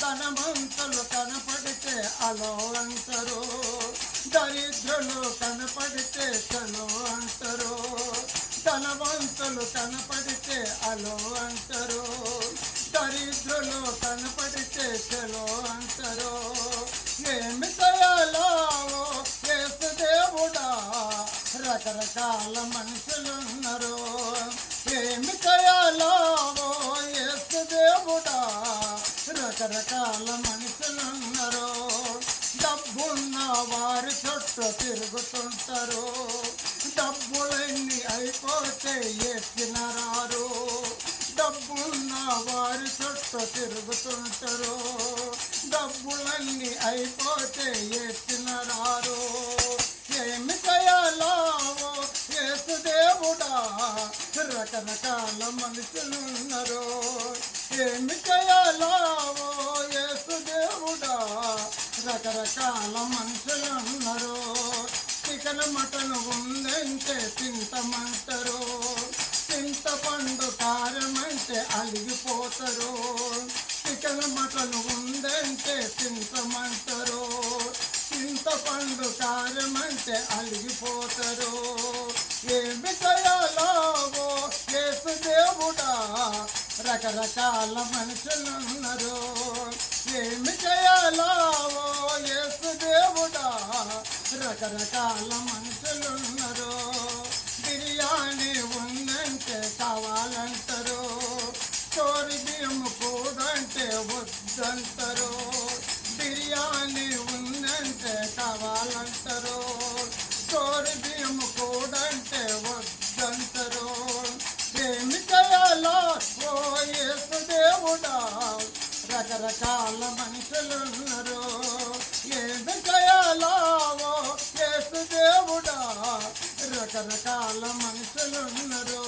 ధనవంతులు కనపడితే అలో అంటారు, దరిద్రులు కనపడితే చలో అంటారు. ధనవంతులు కనపడితే అలో అంటారు, దరిద్రులు కనపడితే చలో అంటారు. ఏమి చేయాలో యేసు దేవుడా, రకరకాల మనుషులున్నారు. ఏమి చేయాలో యేసు దేవుడా, రకరకాల మనుషులున్నారు. డబ్బున్న వారి చుట్టూ తిరుగుతుంటారు, డబ్బులన్నీ అయిపోతే ఎత్తినరారు. డబ్బున్న వారి చుట్టూ తిరుగుతుంటారు, డబ్బులన్నీ అయిపోతే ఎత్తినరారు. ఏమి చేయాలో యేసు దేవుడా, రకరకాల మనుషులున్నారు. ఏమి చేయాలో యేసు దేవుడా, రకరకాల మనుషులున్నారు. చికెన్ మటన్ ఉందంటే తింటమంటారు, చింతపండు కారం అంటే అలిగిపోతారు. చికెన్ మటన్ ఉందంటే తింటమంటారు, చింతపండు కారం అంటే అలిగిపోతారు. ఏమి చేయాలో యేసు దేవుడా, రకరకాల మనుషులున్నారు. ఏమి చేయాలో యేసు దేవుడా, రకరకాల మనుషులున్నారు. బిర్యానీ ఉందంటే కావాలంటారు, చోరి బియ్యం కూడంటే వద్దంటారు. బిర్యానీ ఉందంటే కావాలంటారు, చోరి బియ్యం కూడంటే వద్దంటారు. ఏమి చేయాలో యేసు దేవుడా, రకరకాల మనుషులున్నారు. ఏమి చేయాలో యేసు దేవుడా, రకరకాల మనుషులున్నారు.